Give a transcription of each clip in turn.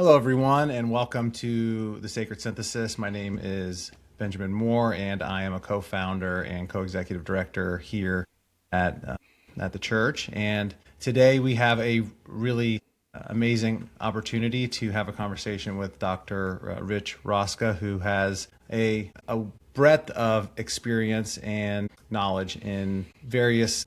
Hello, everyone, and welcome to the Sacred Synthesis. My name is Benjamin Moore, and I am a co-founder and co-executive director here at at the church. And today we have a really amazing opportunity to have a conversation with Dr. Rich Rosca, who has a breadth of experience and knowledge in various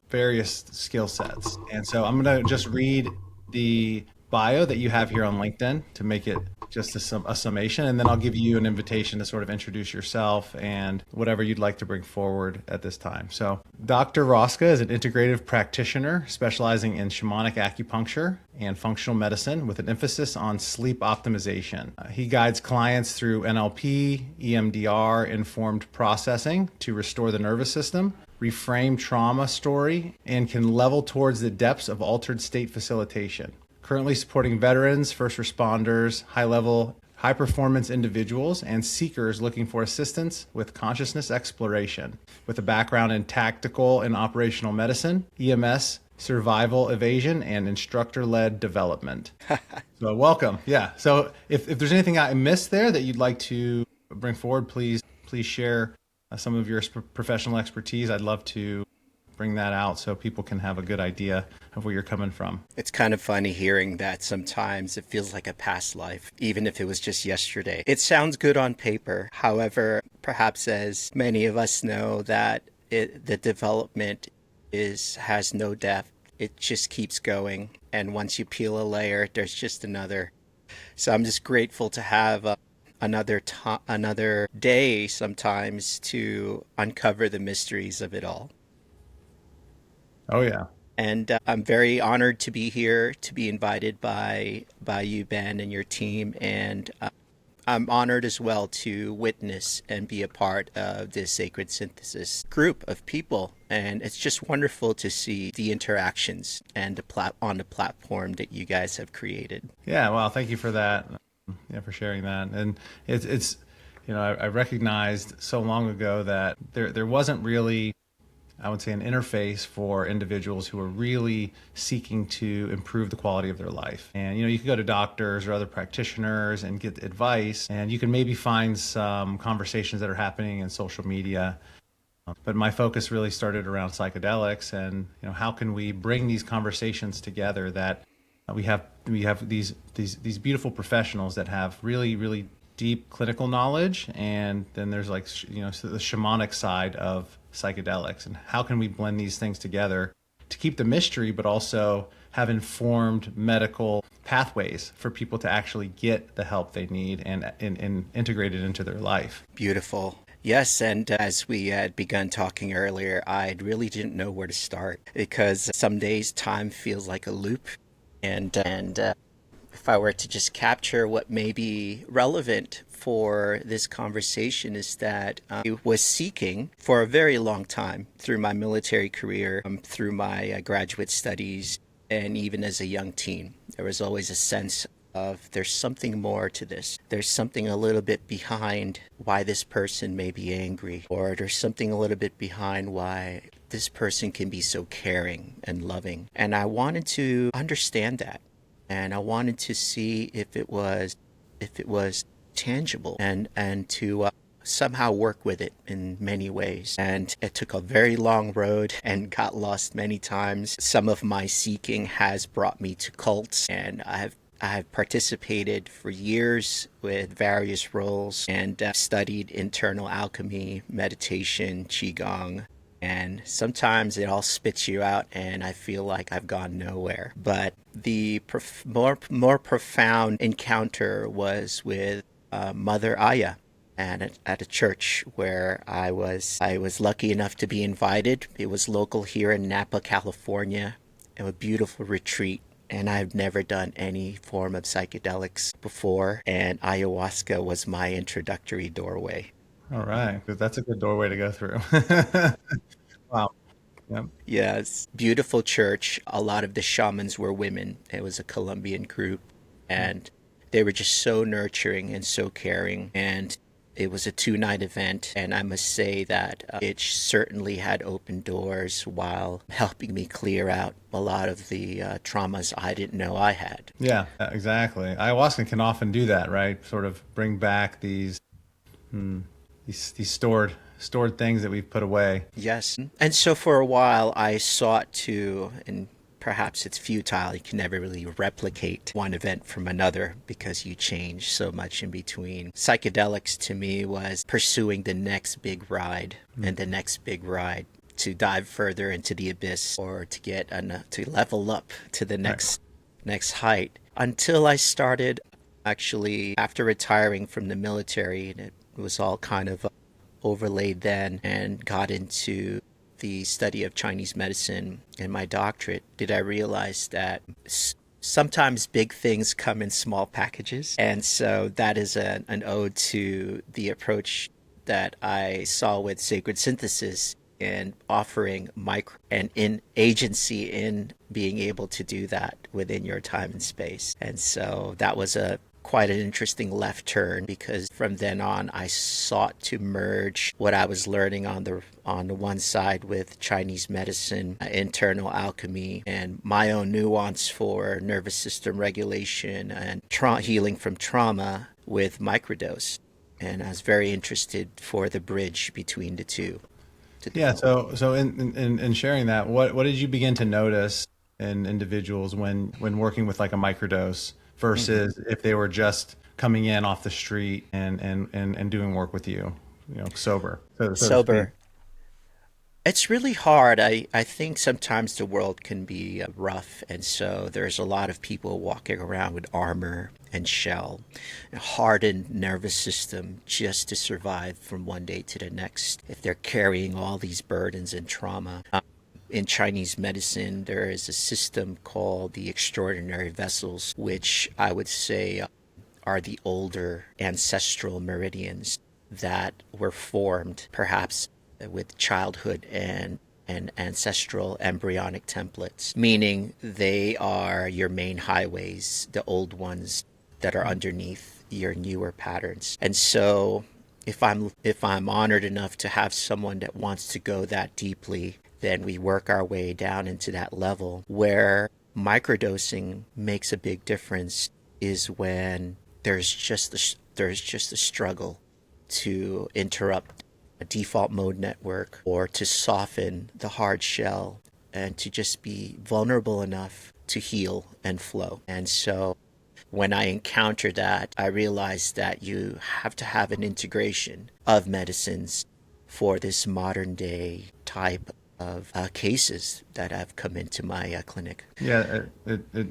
skill sets. And so I'm going to just read the bio that you have here on LinkedIn to make it just a summation, and then I'll give you an invitation to sort of introduce yourself and whatever you'd like to bring forward at this time. So Dr. Rosca is an integrative practitioner specializing in shamanic acupuncture and functional medicine with an emphasis on sleep optimization. He guides clients through NLP, EMDR, informed processing to restore the nervous system, reframe trauma story, and can level towards the depths of altered state facilitation. Currently supporting veterans, first responders, high performance individuals, and seekers looking for assistance with consciousness exploration. With a background in tactical and operational medicine, EMS, survival evasion, and instructor-led development. So welcome. Yeah. So if there's anything I missed there that you'd like to bring forward, please share some of your professional expertise. I'd love to bring that out so people can have a good idea of where you're coming from. It's kind of funny hearing that sometimes it feels like a past life, even if it was just yesterday. It sounds good on paper. However, perhaps as many of us know that the development has no depth. It just keeps going. And once you peel a layer, there's just another. So I'm just grateful to have another day sometimes to uncover the mysteries of it all. Oh, yeah. And I'm very honored to be here, to be invited by you, Ben, and your team. And I'm honored as well to witness and be a part of this Sacred Synthesis group of people. And it's just wonderful to see the interactions and on the platform that you guys have created. Yeah, well, thank you for that. Yeah, for sharing that. And it's I recognized so long ago that there wasn't really, I would say, an interface for individuals who are really seeking to improve the quality of their life. And, you can go to doctors or other practitioners and get advice, and you can maybe find some conversations that are happening in social media. But my focus really started around psychedelics and, how can we bring these conversations together that we have these beautiful professionals that have really, really deep clinical knowledge, and then there's the shamanic side of psychedelics, and how can we blend these things together to keep the mystery but also have informed medical pathways for people to actually get the help they need and integrate it into their life. Beautiful. Yes, and as we had begun talking earlier, I really didn't know where to start because some days time feels like a loop, and if I were to just capture what may be relevant for this conversation is that I was seeking for a very long time through my military career, through my graduate studies, and even as a young teen. There was always a sense of there's something more to this. There's something a little bit behind why this person may be angry, or there's something a little bit behind why this person can be so caring and loving. And I wanted to understand that. And I wanted to see if it was tangible and to somehow work with it in many ways. And it took a very long road and got lost many times. Some of my seeking has brought me to cults, and I have participated for years with various roles and studied internal alchemy, meditation, qigong. And sometimes it all spits you out, and I feel like I've gone nowhere. But the more profound encounter was with Mother Aya, and at a church where I was lucky enough to be invited. It was local here in Napa, California. A beautiful retreat. And I've never done any form of psychedelics before, and ayahuasca was my introductory doorway. All right. That's a good doorway to go through. Wow. Yep. Yes, beautiful church. A lot of the shamans were women. It was a Colombian group, and they were just so nurturing and so caring. And It was a 2-night event, and I must say that it certainly had opened doors while helping me clear out a lot of the traumas I didn't know I had. Yeah, exactly. Ayahuasca can often do that, right? Sort of bring back these stored things that we've put away. Yes. And so for a while, I sought to, and perhaps it's futile, you can never really replicate one event from another because you change so much in between. Psychedelics to me was pursuing the next big ride and the next big ride to dive further into the abyss or to get to level up to the next height until I started actually after retiring from the military, and it was all kind of overlaid then, and got into the study of Chinese medicine in my doctorate, did I realize that sometimes big things come in small packages. And so that is an ode to the approach that I saw with sacred synthesis and offering micro and in agency in being able to do that within your time and space. And so that was quite an interesting left turn, because from then on I sought to merge what I was learning on the one side with Chinese medicine, internal alchemy, and my own nuance for nervous system regulation and healing from trauma with microdose. And I was very interested for the bridge between the two. Yeah. So in sharing that, what did you begin to notice in individuals when working with like a microdose versus if they were just coming in off the street and doing work with you, sober? Sober. It's really hard. I think sometimes the world can be rough, and so there's a lot of people walking around with armor and shell, a hardened nervous system just to survive from one day to the next if they're carrying all these burdens and trauma. In Chinese medicine, there is a system called the extraordinary vessels, which I would say are the older ancestral meridians that were formed perhaps with childhood and ancestral embryonic templates, meaning they are your main highways, the old ones that are underneath your newer patterns. And so if I'm honored enough to have someone that wants to go that deeply, then we work our way down into that level where microdosing makes a big difference is when there's just a struggle to interrupt a default mode network or to soften the hard shell and to just be vulnerable enough to heal and flow. And so when I encountered that, I realized that you have to have an integration of medicines for this modern day type of cases that have come into my clinic. Yeah,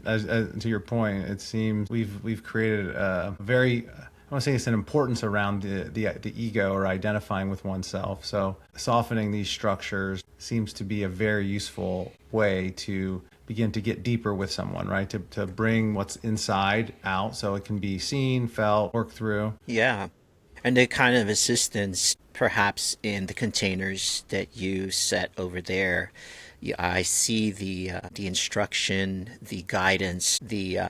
as to your point, it seems we've created a very, I want to say it's an importance around the ego or identifying with oneself. So softening these structures seems to be a very useful way to begin to get deeper with someone, right? To bring what's inside out so it can be seen, felt, worked through. Yeah. And the kind of assistance perhaps in the containers that you set over there, I see the instruction, the guidance, the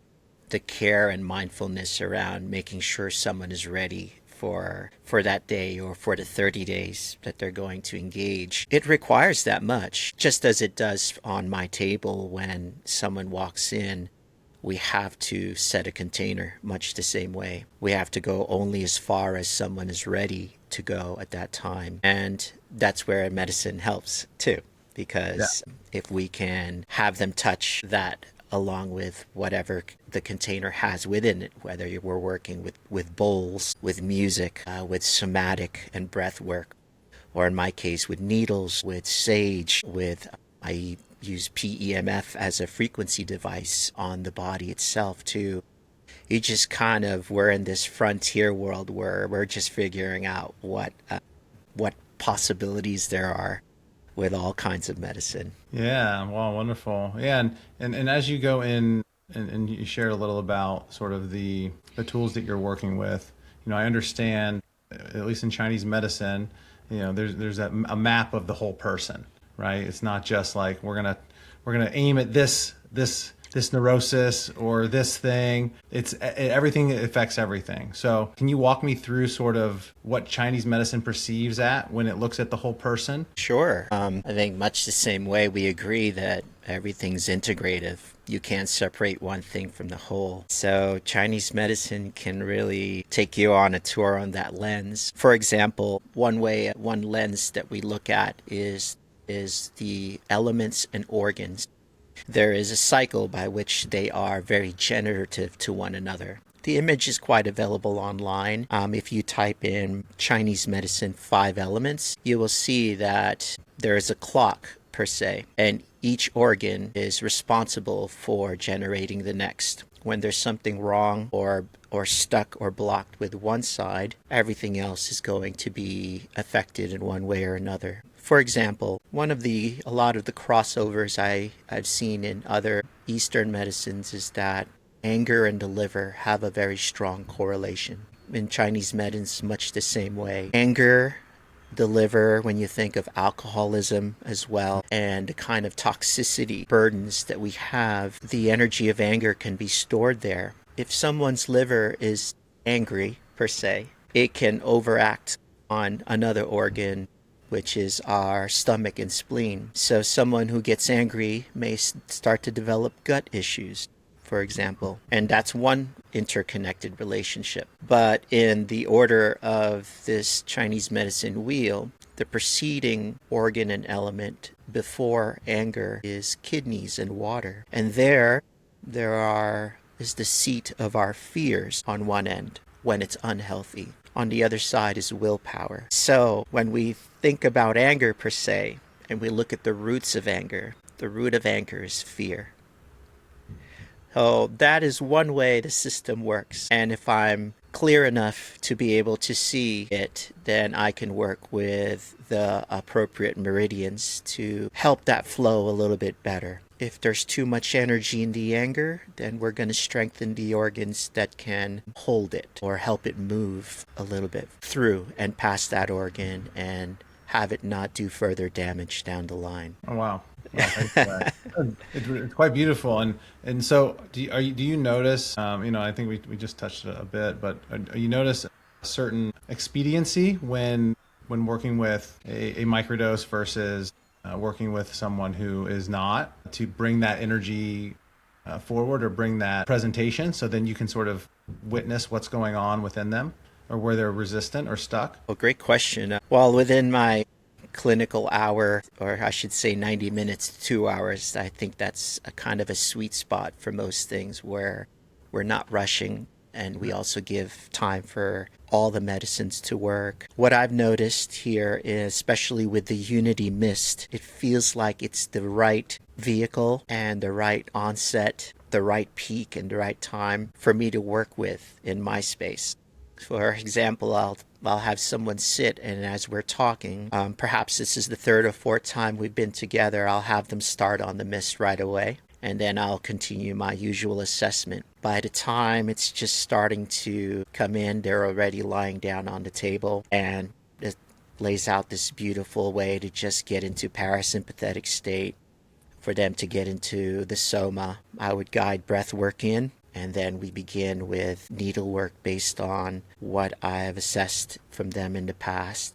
care and mindfulness around making sure someone is ready for that day or for the 30 days that they're going to engage. It requires that much, just as it does on my table when someone walks in. We have to set a container much the same way. We have to go only as far as someone is ready to go at that time. And that's where medicine helps too, because if we can have them touch that along with whatever the container has within it, whether we're working with bowls, with music, with somatic and breath work, or in my case with needles, with sage, I use PEMF as a frequency device on the body itself too. You just we're in this frontier world where we're just figuring out what possibilities there are with all kinds of medicine. Yeah, wow, wonderful. Yeah, and as you go in and you shared a little about sort of the tools that you're working with, I understand, at least in Chinese medicine, there's a map of the whole person, right? It's not just like we're gonna aim at this this neurosis or this thing. Everything affects everything. So can you walk me through sort of what Chinese medicine perceives at when it looks at the whole person? Sure. I think much the same way we agree that everything's integrative. You can't separate one thing from the whole. So Chinese medicine can really take you on a tour on that lens. For example, one lens that we look at is the elements and organs. There is a cycle by which they are very generative to one another. The image is quite available online. If you type in Chinese medicine 5 elements, you will see that there is a clock per se, and each organ is responsible for generating the next. When there's something wrong or stuck or blocked with one side, everything else is going to be affected in one way or another. For example, a lot of the crossovers I've seen in other Eastern medicines is that anger and the liver have a very strong correlation. In Chinese medicine, much the same way. Anger, the liver, when you think of alcoholism as well, and the kind of toxicity burdens that we have, the energy of anger can be stored there. If someone's liver is angry, per se, it can overact on another organ, which is our stomach and spleen. So someone who gets angry may start to develop gut issues, for example. And that's one interconnected relationship. But in the order of this Chinese medicine wheel, the preceding organ and element before anger is kidneys and water. And there is the seat of our fears on one end when it's unhealthy. On the other side is willpower. So when we think about anger per se, and we look at the roots of anger, the root of anger is fear. So that is one way the system works. And if I'm clear enough to be able to see it, then I can work with the appropriate meridians to help that flow a little bit better. If there's too much energy in the anger, then we're going to strengthen the organs that can hold it or help it move a little bit through and past that organ and have it not do further damage down the line. Oh, wow. Well, thanks for that. It's quite beautiful, and so do you notice? I think we just touched it a bit, but you notice a certain expediency when working with a microdose versus working with someone who is not, to bring that energy forward or bring that presentation, so then you can sort of witness what's going on within them or where they're resistant or stuck. Well, great question. Well, within my clinical hour, or I should say 90 minutes to 2 hours, I think that's a kind of a sweet spot for most things where we're not rushing and we also give time for all the medicines to work. What I've noticed here is, especially with the Unity Mist, it feels like it's the right vehicle and the right onset, the right peak and the right time for me to work with in my space. For example, I'll have someone sit, and as we're talking, perhaps this is the 3rd or 4th time we've been together, I'll have them start on the mist right away, and then I'll continue my usual assessment. By the time it's just starting to come in, they're already lying down on the table, and it lays out this beautiful way to just get into parasympathetic state, for them to get into the soma. I would guide breath work in, and then we begin with needlework based on what I've assessed from them in the past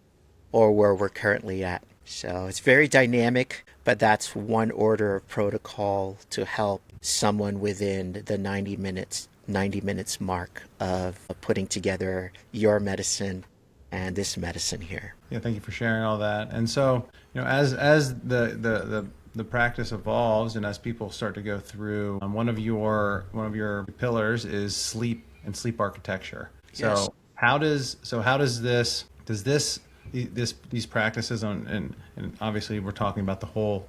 or where we're currently at. So it's very dynamic, but that's one order of protocol to help someone within the 90 minutes mark of putting together your medicine and this medicine here. Yeah, thank you for sharing all that. And so, as the practice evolves and as people start to go through, one of your pillars is sleep and sleep architecture. So Yes. These practices and obviously we're talking about the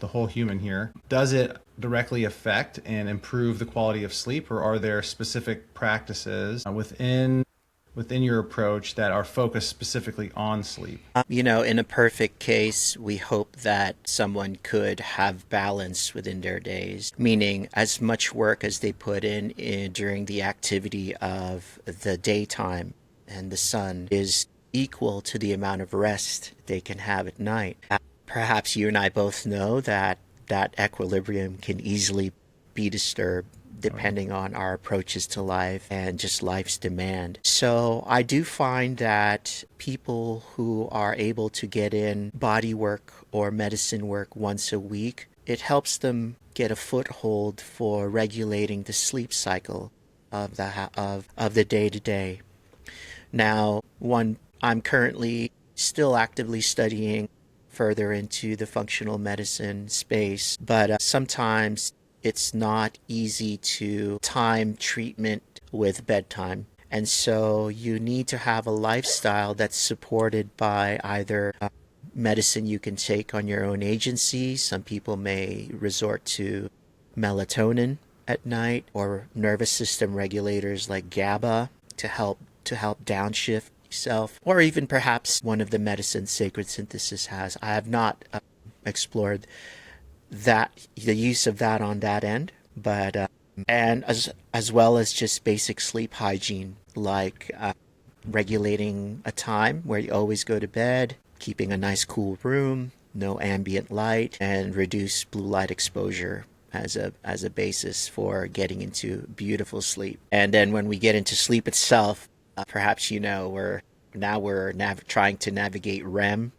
whole human here. Does it directly affect and improve the quality of sleep, or are there specific practices within your approach that are focused specifically on sleep? In a perfect case, we hope that someone could have balance within their days, meaning as much work as they put in during the activity of the daytime and the sun is equal to the amount of rest they can have at night. Perhaps you and I both know that equilibrium can easily be disturbed depending on our approaches to life and just life's demand. So I do find that people who are able to get in body work or medicine work once a week, it helps them get a foothold for regulating the sleep cycle of the day to day. Now, I'm currently still actively studying further into the functional medicine space, but sometimes it's not easy to time treatment with bedtime. And so you need to have a lifestyle that's supported by either medicine you can take on your own agency. Some people may resort to melatonin at night or nervous system regulators like GABA to help downshift yourself, or even perhaps one of the medicines Sacred Synthesis has. I have not explored the use of that on that end, but and as well as just basic sleep hygiene, like regulating a time where you always go to bed, keeping a nice cool room, no ambient light, and reduce blue light exposure as a basis for getting into beautiful sleep. And then when we get into sleep itself, perhaps we're trying to navigate REM.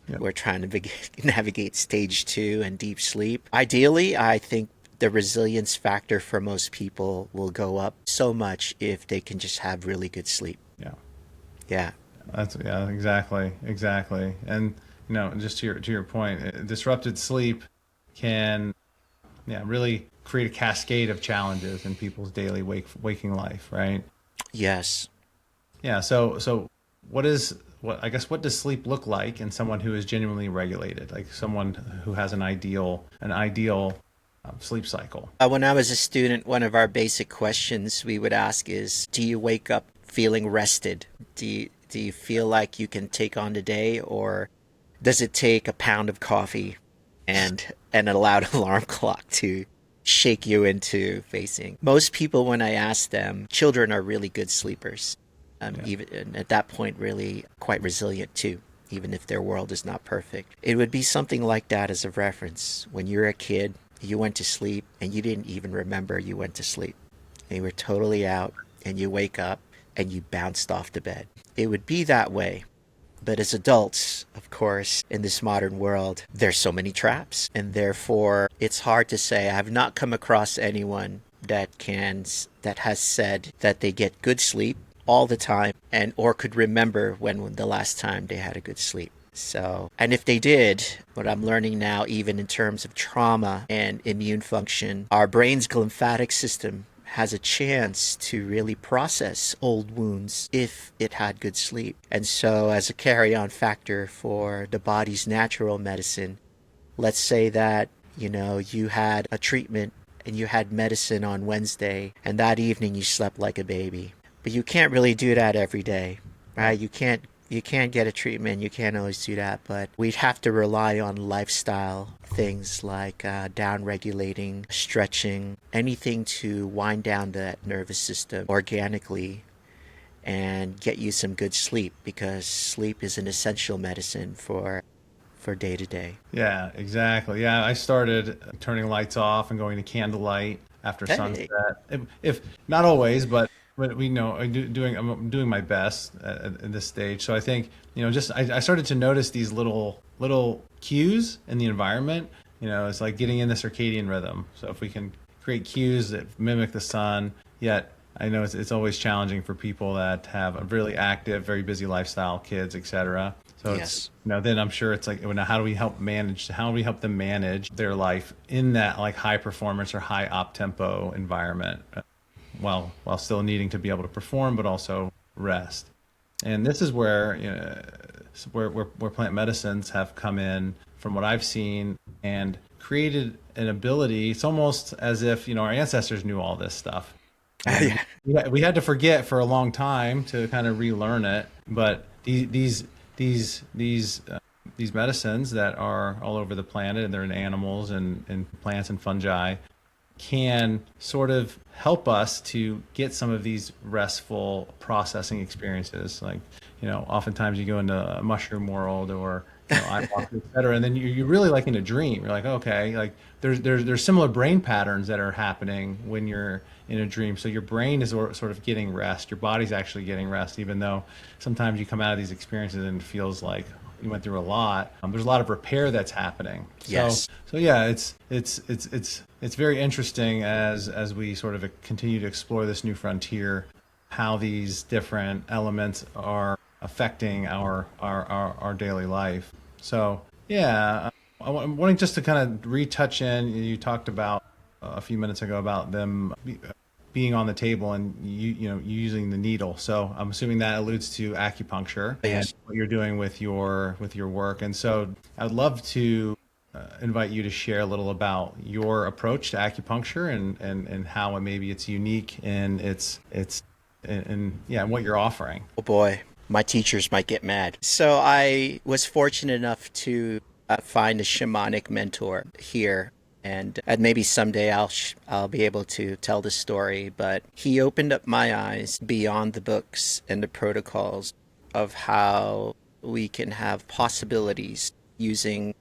Yep. We're trying to navigate stage 2 and deep sleep. Ideally, I think the resilience factor for most people will go up so much if they can just have really good sleep. Yeah. Yeah. Exactly. And just to your point, disrupted sleep can really create a cascade of challenges in people's daily waking life, right? Yes. Yeah. So what does sleep look like in someone who is genuinely regulated, like someone who has an ideal sleep cycle? When I was a student, one of our basic questions we would ask is, do you wake up feeling rested? Do you feel like you can take on the day, or does it take a pound of coffee and a loud alarm clock to shake you into facing? Most people, when I ask them, children are really good sleepers. Even at that point, really quite resilient too, even if their world is not perfect. It would be something like that as a reference. When you're a kid, you went to sleep and you didn't even remember you went to sleep. And you were totally out, and you wake up and you bounced off the bed. It would be that way. But as adults, of course, in this modern world, there's so many traps. And therefore, it's hard to say. I have not come across anyone that has said that they get good sleep all the time or could remember when the last time they had a good sleep. So, and if they did, what I'm learning now, even in terms of trauma and immune function, our brain's lymphatic system has a chance to really process old wounds if it had good sleep. And so as a carry-on factor for the body's natural medicine, let's say that, you had a treatment and you had medicine on Wednesday, and that evening you slept like a baby. But you can't really do that every day, right? You can't get a treatment. You can't always do that. But we'd have to rely on lifestyle things like down-regulating, stretching, anything to wind down that nervous system organically and get you some good sleep, because sleep is an essential medicine for day to day. Yeah, exactly. Yeah, I started turning lights off and going to candlelight after sunset. If not always, but we know I'm doing my best at this stage. So I think I started to notice these little cues in the environment. It's like getting in the circadian rhythm. So if we can create cues that mimic the sun, yet I know it's always challenging for people that have a really active, very busy lifestyle, kids, etc. So Yes. it's then I'm sure it's like, how do we help them manage their life in that like high performance or high op tempo environment, while still needing to be able to perform but also rest. And this is where where plant medicines have come in, from what I've seen, and created an ability. It's almost as if our ancestors knew all this stuff. We had to forget for a long time to kind of relearn it. But these medicines that are all over the planet, and they're in animals and plants and fungi, can sort of help us to get some of these restful processing experiences. Like, oftentimes you go into a mushroom world or ayahuasca, et cetera. And then you're really like in a dream. You're like, okay, like there's similar brain patterns that are happening when you're in a dream. So your brain is sort of getting rest. Your body's actually getting rest, even though sometimes you come out of these experiences and it feels like you went through a lot. There's a lot of repair that's happening. Yes. So yeah, it's very interesting as we sort of continue to explore this new frontier, how these different elements are affecting our daily life. So yeah, I'm wanting just to kind of retouch in. You talked about a few minutes ago about them being on the table and you using the needle. So I'm assuming that alludes to acupuncture and Yes. what you're doing with your work. And so I'd love to invite you to share a little about your approach to acupuncture and how maybe it's unique and it's and yeah, what you're offering. Oh boy, my teachers might get mad. So I was fortunate enough to find a shamanic mentor here, and maybe someday I'll be able to tell the story. But he opened up my eyes beyond the books and the protocols of how we can have possibilities using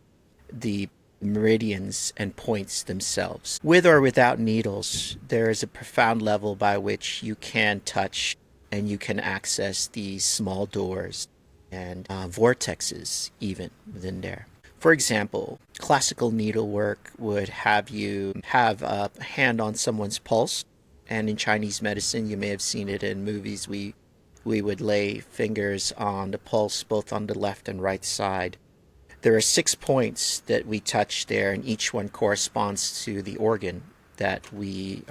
the meridians and points themselves. With or without needles, there is a profound level by which you can touch and you can access these small doors and vortexes even within there. For example, classical needlework would have you have a hand on someone's pulse, and in Chinese medicine, you may have seen it in movies. We would lay fingers on the pulse both on the left and right side. There are 6 points that we touch there, and each one corresponds to the organ that we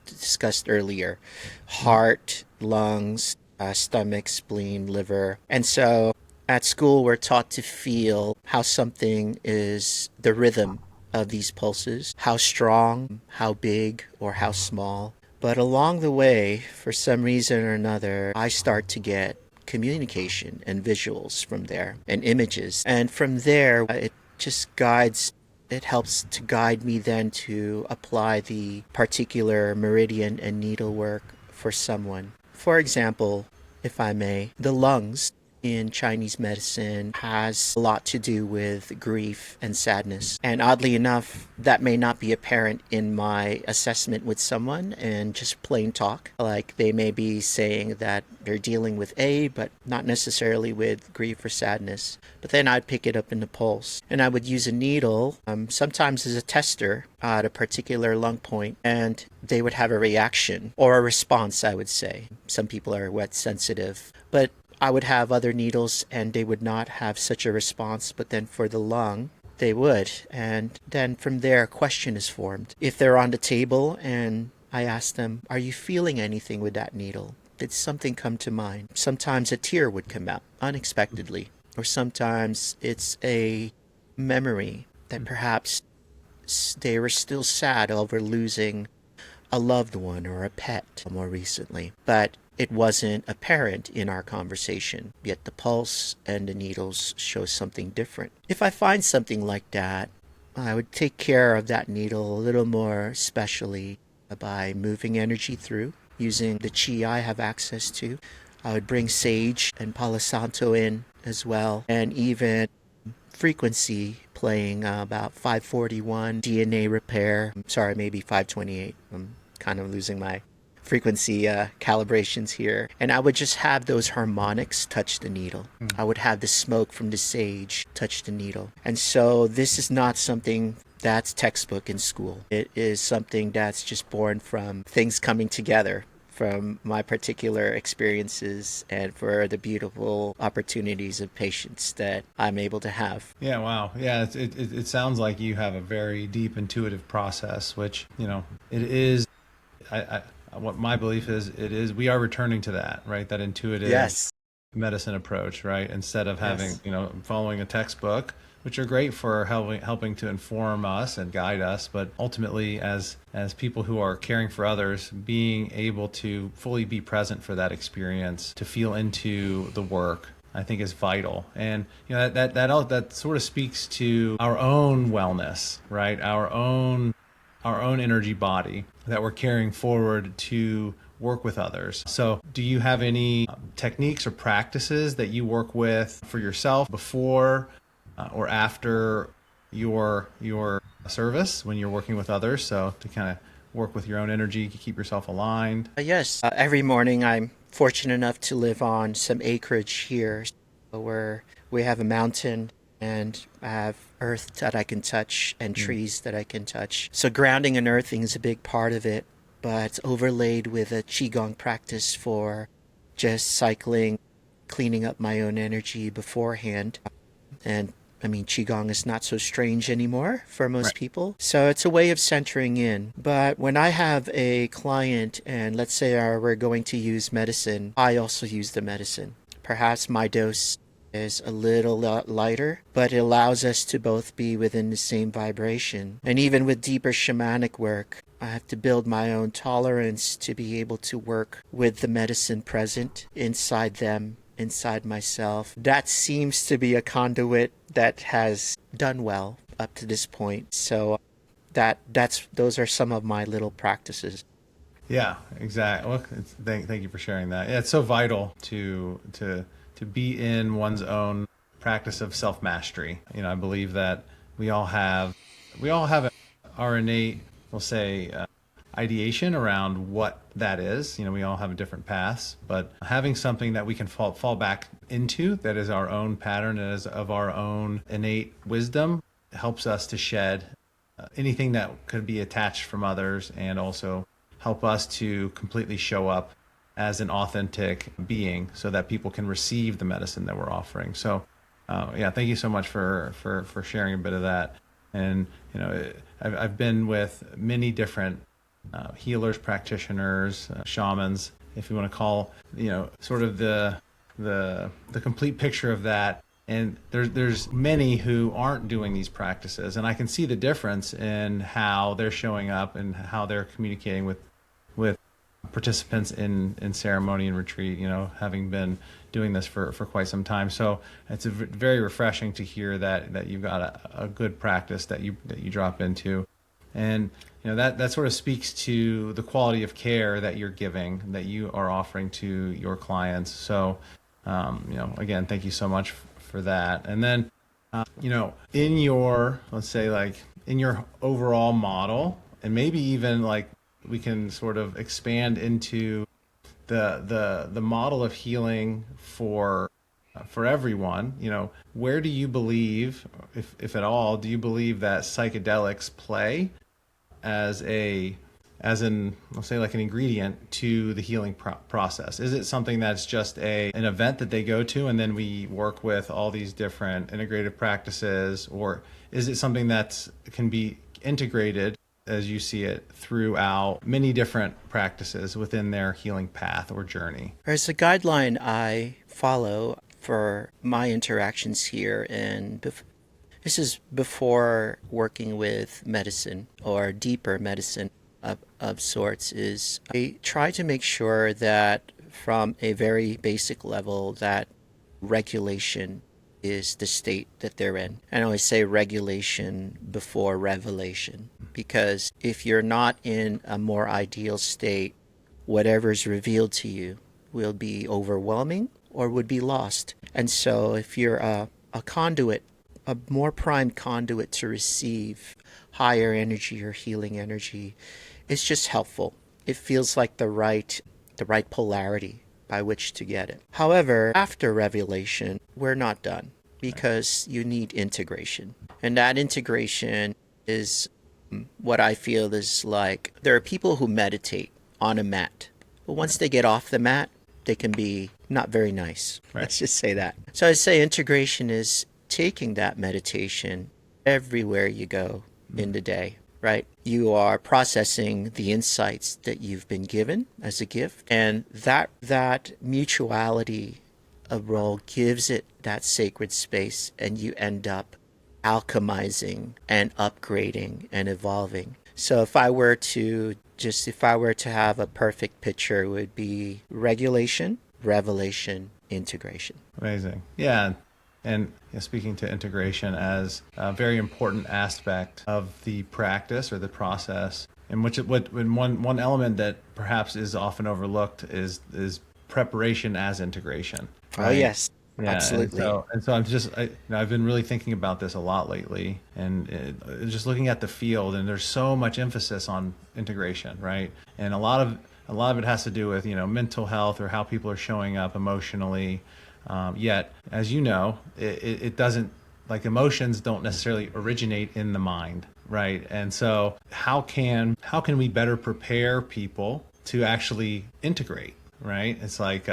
discussed earlier: heart, lungs, stomach, spleen, liver. And so at school, we're taught to feel how something is, the rhythm of these pulses, how strong, how big, or how small. But along the way, for some reason or another, I start to get communication and visuals from there and images. And from there, it just guides, it helps to guide me then to apply the particular meridian and needlework for someone. For example, if I may, the lungs in Chinese medicine has a lot to do with grief and sadness. And oddly enough, that may not be apparent in my assessment with someone and just plain talk. Like they may be saying that they're dealing with A, but not necessarily with grief or sadness. But then I'd pick it up in the pulse. And I would use a needle, sometimes as a tester at a particular lung point, and they would have a reaction or a response, I would say. Some people are wet sensitive, but I would have other needles and they would not have such a response, but then for the lung, they would. And then from there, a question is formed. If they're on the table and I ask them, are you feeling anything with that needle? Did something come to mind? Sometimes a tear would come out unexpectedly, or sometimes it's a memory that perhaps they were still sad over losing a loved one or a pet more recently. But it wasn't apparent in our conversation, yet the pulse and the needles show something different. If I find something like that, I would take care of that needle a little more specially by moving energy through, using the chi I have access to. I would bring sage and palo santo in as well, and even frequency playing about 541 DNA repair. Sorry, maybe 528. I'm kind of losing my frequency calibrations here. And I would just have those harmonics touch the needle. I would have the smoke from the sage touch the needle. And so this is not something that's textbook in school. It is something that's just born from things coming together, from my particular experiences and for the beautiful opportunities of patience that I'm able to have. Yeah, wow. Yeah, it sounds like you have a very deep intuitive process, which, it is. I what my belief is, we are returning to that, right? That intuitive Yes. medicine approach, right? Instead of having, Yes. following a textbook, which are great for helping to inform us and guide us, but ultimately as people who are caring for others, being able to fully be present for that experience, to feel into the work, I think is vital. And that sort of speaks to our own wellness, right? Our own energy body that we're carrying forward to work with others. So do you have any techniques or practices that you work with for yourself before or after your service when you're working with others? So to kind of work with your own energy, keep yourself aligned. Yes, every morning I'm fortunate enough to live on some acreage here where we have a mountain and I have earth that I can touch and trees that I can touch. So grounding and earthing is a big part of it, but it's overlaid with a qigong practice for just cycling, cleaning up my own energy beforehand. And I mean, Qigong is not so strange anymore for most Right. people. So it's a way of centering in. But when I have a client and let's say we're going to use medicine, I also use the medicine. Perhaps my dose is a little lighter, but it allows us to both be within the same vibration. And even with deeper shamanic work, I have to build my own tolerance to be able to work with the medicine present inside them, inside myself. That seems to be a conduit that has done well up to this point. So those are some of my little practices. Yeah, exactly. Well, thank you for sharing that. Yeah, it's so vital to be in one's own practice of self mastery. I believe that we all have our innate, we'll say, ideation around what that is. We all have different paths, but having something that we can fall back into that is our own pattern and is of our own innate wisdom helps us to shed anything that could be attached from others, and also help us to completely show up as an authentic being so that people can receive the medicine that we're offering. So yeah, thank you so much for sharing a bit of that. And I've been with many different healers, practitioners, shamans, if you want to call, sort of the complete picture of that. And there's many who aren't doing these practices, and I can see the difference in how they're showing up and how they're communicating with participants in ceremony and retreat, having been doing this for quite some time. So it's very refreshing to hear that you've got a good practice that you drop into. And that sort of speaks to the quality of care that you're giving, that you are offering to your clients. So again, thank you so much for that. And then in your, let's say, like in your overall model, and maybe even like we can sort of expand into the model of healing for everyone. Where do you believe, if at all, do you believe that psychedelics play as let's say, like an ingredient to the healing process? Is it something that's just an event that they go to and then we work with all these different integrative practices, or is it something that can be integrated, as you see it, throughout many different practices within their healing path or journey? There's a guideline I follow for my interactions here, and this is before working with medicine or deeper medicine of sorts, is I try to make sure that from a very basic level that regulation is the state that they're in. And I always say regulation before revelation, because if you're not in a more ideal state, whatever's revealed to you will be overwhelming or would be lost. And so if you're a conduit, a more primed conduit to receive higher energy or healing energy, it's just helpful. It feels like the right polarity by which to get it. However, after revelation, we're not done, because you need integration. And that integration is what I feel is like, there are people who meditate on a mat, but once they get off the mat, they can be not very nice. Right. Let's just say that. So I say integration is taking that meditation everywhere you go in the day, right? You are processing the insights that you've been given as a gift, and that mutuality of role gives it that sacred space, and you end up alchemizing and upgrading and evolving. So if I were to have a perfect picture, it would be regulation, revelation, integration. Amazing. Yeah. And speaking to integration as a very important aspect of the practice or the process, and one element that perhaps is often overlooked is preparation as integration, Oh, right? yes, Yeah, absolutely. and so I've been really thinking about this a lot lately, and just looking at the field, and there's so much emphasis on integration, right? And a lot of it has to do with mental health or how people are showing up emotionally. Yet, as you know, it doesn't, like, emotions don't necessarily originate in the mind, right? And so how can we better prepare people to actually integrate, right? It's like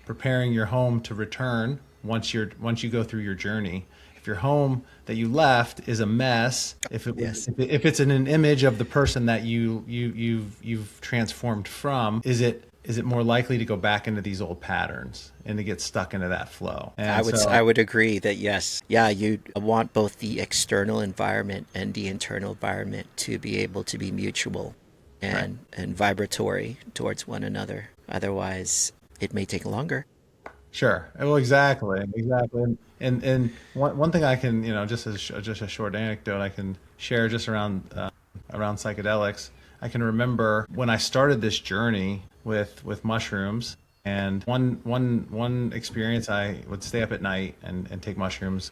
preparing your home to return once you go through your journey. If your home that you left is a mess, Yes. if it's in an image of the person that you've transformed from, is it more likely to go back into these old patterns and to get stuck into that flow? And I so, would agree that yes, yeah, you want both the external environment and the internal environment to be able to be mutual right. and vibratory towards one another. Otherwise, it may take longer. Sure. Well, exactly, exactly. And one thing I can, just a short anecdote I can share just around psychedelics. I can remember when I started this journey with mushrooms, and one experience, I would stay up at night and take mushrooms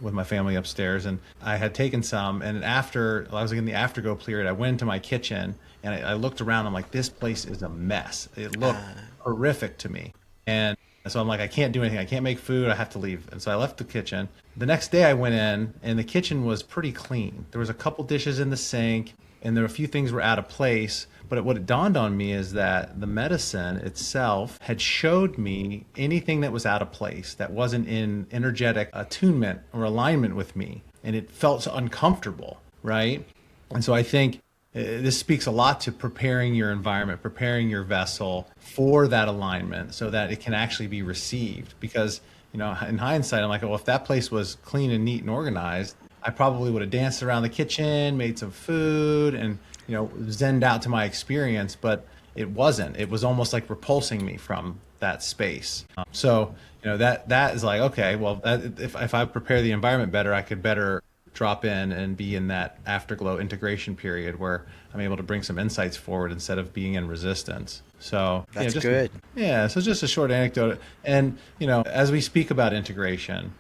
with my family upstairs, and I had taken some, and after I was in the afterglow period, I went into my kitchen and I looked around. I'm like, this place is a mess. It looked horrific to me, and so I'm like, I can't do anything. I can't make food. I have to leave. And so I left the kitchen. The next day I went in, and the kitchen was pretty clean. There was a couple dishes in the sink, and there were a few things were out of place. But what it dawned on me is that the medicine itself had showed me anything that was out of place, that wasn't in energetic attunement or alignment with me. And it felt so uncomfortable, right? And so I think this speaks a lot to preparing your environment, preparing your vessel for that alignment so that it can actually be received. Because, in hindsight, I'm like, well, if that place was clean and neat and organized, I probably would have danced around the kitchen, made some food, and, zenned out to my experience. But it wasn't. It was almost like repulsing me from that space. So, that is like, okay, well, if I prepare the environment better, I could better drop in and be in that afterglow integration period where I'm able to bring some insights forward instead of being in resistance. So That's good. so just a short anecdote. And as we speak about integration,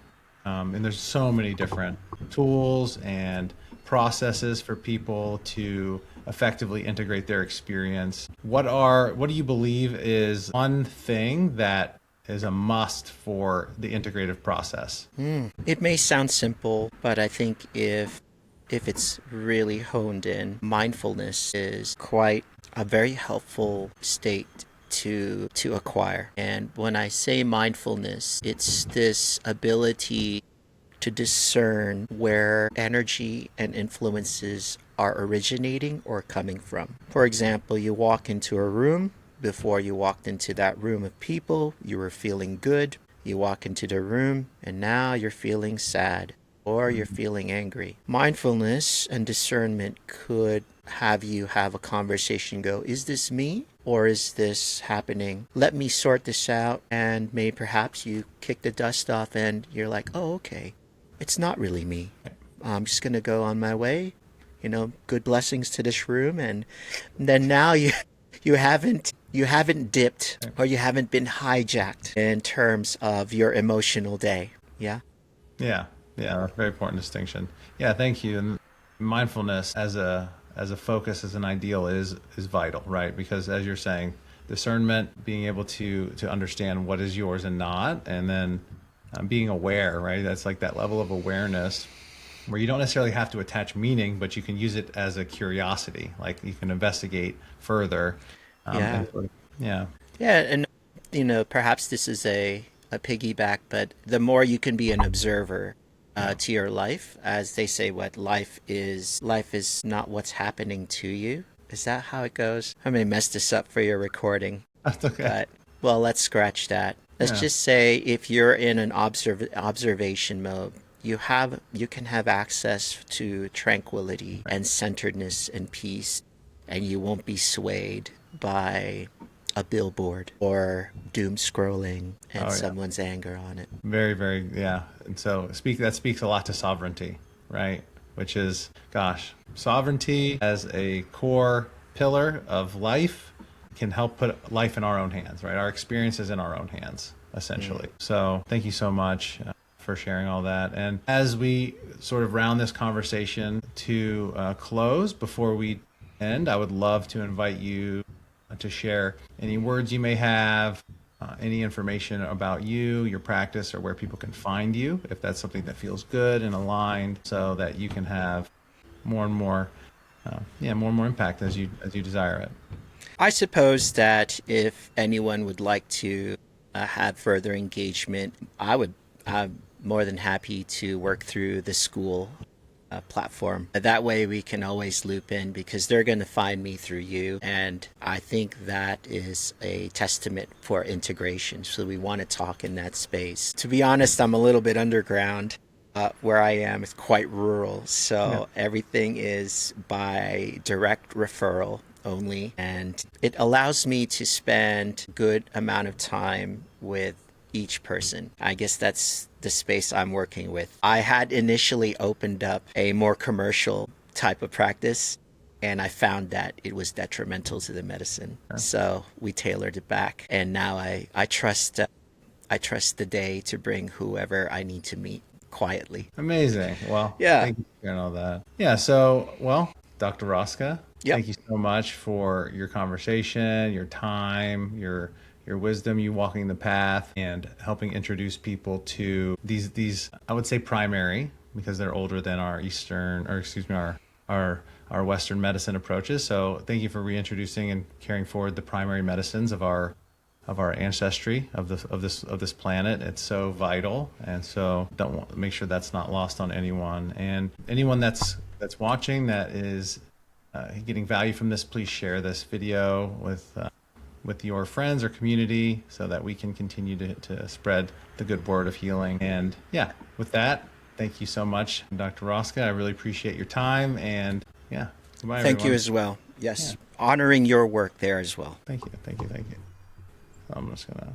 and there's so many different tools and processes for people to effectively integrate their experience. What do you believe is one thing that is a must for the integrative process? It may sound simple, but I think if it's really honed in, mindfulness is quite a very helpful state to acquire. And when I say mindfulness, it's this ability to discern where energy and influences are originating or coming from. For example, you walk into a room. Before you walked into that room of people, you were feeling good. You walk into the room and now you're feeling sad or you're feeling angry. Mindfulness and discernment could have you have a conversation, go, is this me or is this happening? Let me sort this out. And maybe perhaps you kick the dust off and you're like, oh, okay, it's not really me. I'm just going to go on my way. Good blessings to this room. And then now you haven't dipped or you haven't been hijacked in terms of your emotional day. Yeah. Yeah, yeah, that's a very important distinction. Yeah, thank you. And mindfulness as a focus, as an ideal, is vital, right? Because as you're saying, discernment, being able to understand what is yours and not, and then being aware, right? That's like that level of awareness where you don't necessarily have to attach meaning, but you can use it as a curiosity. Like you can investigate further. Yeah. Yeah, Yeah. And, perhaps this is a piggyback, but the more you can be an observer yeah. to your life, as they say, what life is not what's happening to you. Is that how it goes? I may mess this up for your recording, That's okay. but well, let's scratch that. Let's Yeah, just say if you're in an observation mode, you can have access to tranquility and centeredness and peace, and you won't be swayed by a billboard or doom scrolling and oh yeah, someone's anger on it. very, very, yeah. And so that speaks a lot to sovereignty, right? Which is, gosh, sovereignty as a core pillar of life can help put life in our own hands, right? Our experiences in our own hands, essentially. So thank you so much for sharing all that. And as we sort of round this conversation to close, before we end, I would love to invite you to share any words you may have, any information about you, your practice, or where people can find you, if that's something that feels good and aligned, so that you can have more and more, more and more impact as you desire it. I suppose that if anyone would like to have further engagement, I'm more than happy to work through the school platform. That way we can always loop in because they're going to find me through you. And I think that is a testament for integration. So we want to talk in that space. To be honest, I'm a little bit underground. Where I am is quite rural. So everything is by direct referral only, and it allows me to spend a good amount of time with each person. I guess that's the space I'm working with. I had initially opened up a more commercial type of practice, and I found that it was detrimental to the medicine. So we tailored it back, and now I trust the day to bring whoever I need to meet quietly. Amazing. Well, Yeah. thank you for sharing all that. Yeah. So, well, Dr. Rosca, Yep. thank you so much for your conversation, your time, your wisdom, you walking the path and helping introduce people to these I would say primary, because they're older than our Eastern, or excuse me, our Western medicine approaches. So thank you for reintroducing and carrying forward the primary medicines of our ancestry of this planet. It's so vital, and so make sure that's not lost on anyone. And anyone that's watching that is getting value from this, please share this video with your friends or community so that we can continue to spread the good word of healing. And yeah, with that, thank you so much, Dr. Rosca. I really appreciate your time, and yeah, goodbye, Thank everyone. you as well. Yes. Honoring your work there as well. Thank you. I'm just gonna